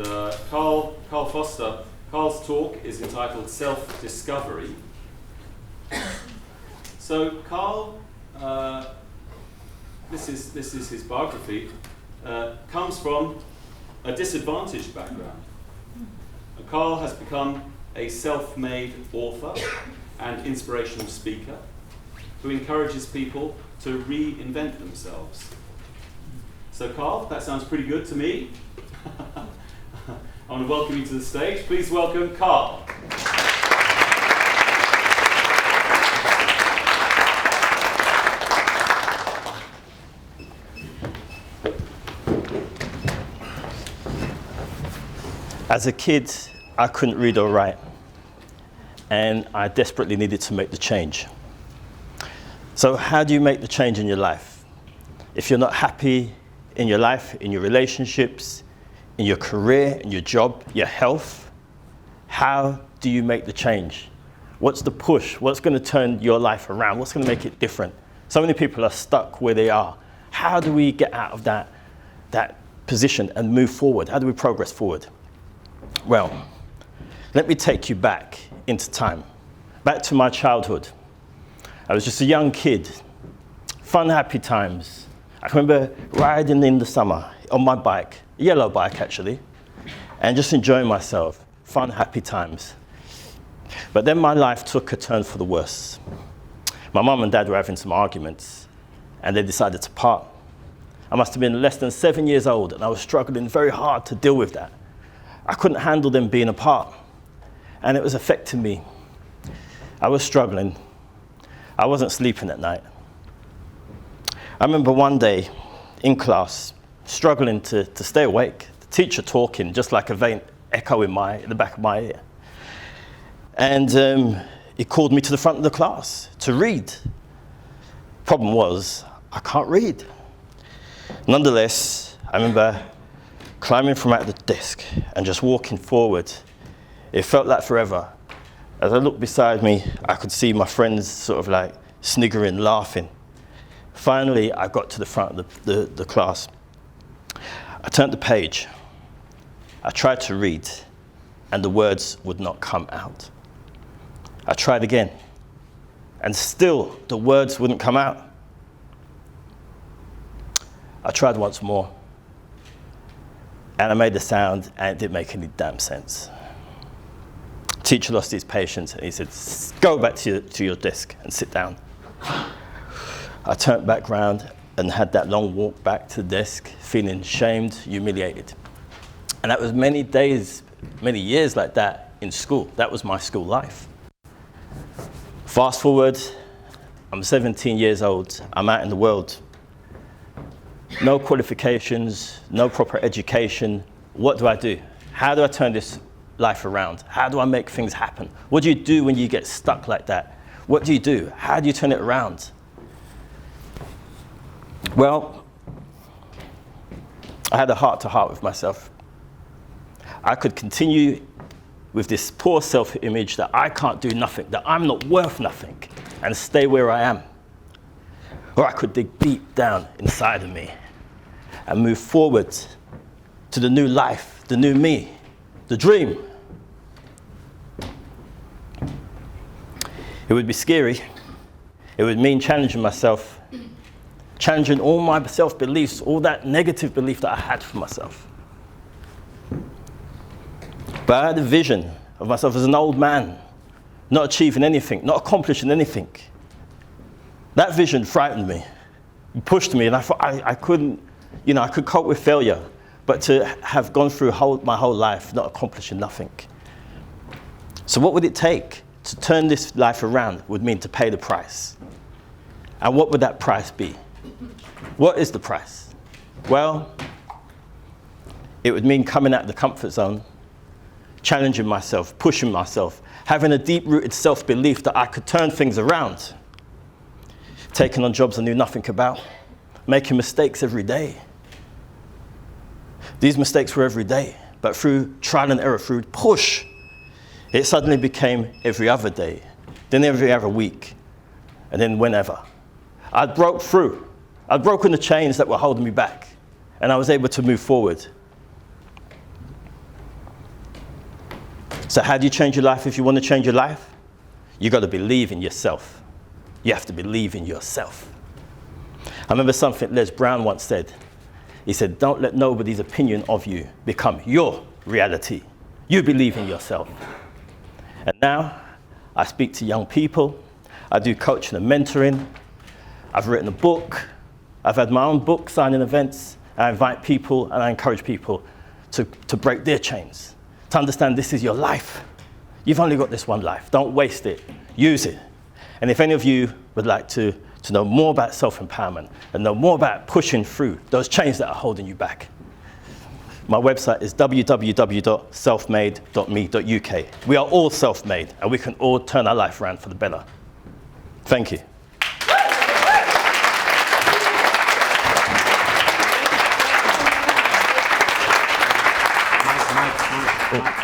And Carl's talk is entitled Self-Discovery. So Carl, this is his biography, comes from a disadvantaged background. And Carl has become a self-made author and inspirational speaker who encourages people to reinvent themselves. So Carl, that sounds pretty good to me. I want to welcome you to the stage. Please welcome Carl. As a kid, I couldn't read or write, and I desperately needed to make the change. So how do you make the change in your life? If you're not happy in your life, in your relationships, in your career, in your job, your health, how do you make the change? What's the push? What's going to turn your life around? What's going to make it different? So many people are stuck where they are. How do we get out of that position and move forward? How do we progress forward? Well, let me take you back into time, back to my childhood. I was just a young kid, fun, happy times. I remember riding in the summer on my bike, a yellow bike actually, and just enjoying myself, fun, happy times. But then my life took a turn for the worse. My mum and dad were having some arguments, and they decided to part. I must have been less than 7 years old, and I was struggling very hard to deal with that. I couldn't handle them being apart, and it was affecting me. I was struggling. I wasn't sleeping at night. I remember one day in class, struggling to stay awake, the teacher talking just like a faint echo in the back of my ear. And he called me to the front of the class to read. Problem was, I can't read. Nonetheless, I remember climbing from out the desk and just walking forward. It felt like forever. As I looked beside me, I could see my friends sort of like sniggering, laughing. Finally, I got to the front of the class. I turned the page. I tried to read, and the words would not come out. I tried again, and still the words wouldn't come out. I tried once more, and I made the sound, and it didn't make any damn sense. Teacher lost his patience, and he said, go back to your desk and sit down. I turned back round and had that long walk back to the desk, feeling shamed, humiliated. And that was many days, many years like that in school. That was my school life. Fast forward, I'm 17 years old, I'm out in the world. No qualifications, no proper education. What do I do? How do I turn this life around? How do I make things happen? What do you do when you get stuck like that? What do you do? How do you turn it around? Well, I had a heart-to-heart with myself. I could continue with this poor self-image that I can't do nothing, that I'm not worth nothing, and stay where I am. Or I could dig deep down inside of me and move forward to the new life, the new me, the dream. It would be scary. It would mean challenging myself, challenging all my self-beliefs, all that negative belief that I had for myself. But I had a vision of myself as an old man, not achieving anything, not accomplishing anything. That vision frightened me, it pushed me, and I thought I couldn't, I could cope with failure, but to have gone through my whole life not accomplishing nothing. So what would it take to turn this life around would mean to pay the price. And what would that price be? What is the price? Well, it would mean coming out of the comfort zone, challenging myself, pushing myself, having a deep-rooted self-belief that I could turn things around, taking on jobs I knew nothing about, making mistakes every day. These mistakes were every day, but through trial and error, through push, it suddenly became every other day, then every other week, and then whenever. I broke through. I'd broken the chains that were holding me back, and I was able to move forward. So how do you change your life if you want to change your life? You got to believe in yourself. You have to believe in yourself. I remember something Les Brown once said. He said, don't let nobody's opinion of you become your reality. You believe in yourself. And now I speak to young people. I do coaching and mentoring. I've written a book. I've had my own book signing events. I invite people and I encourage people to break their chains, to understand this is your life. You've only got this one life. Don't waste it. Use it. And if any of you would like to know more about self-empowerment and know more about pushing through those chains that are holding you back, my website is www.selfmade.me.uk. We are all self-made and we can all turn our life around for the better. Thank you. Nice.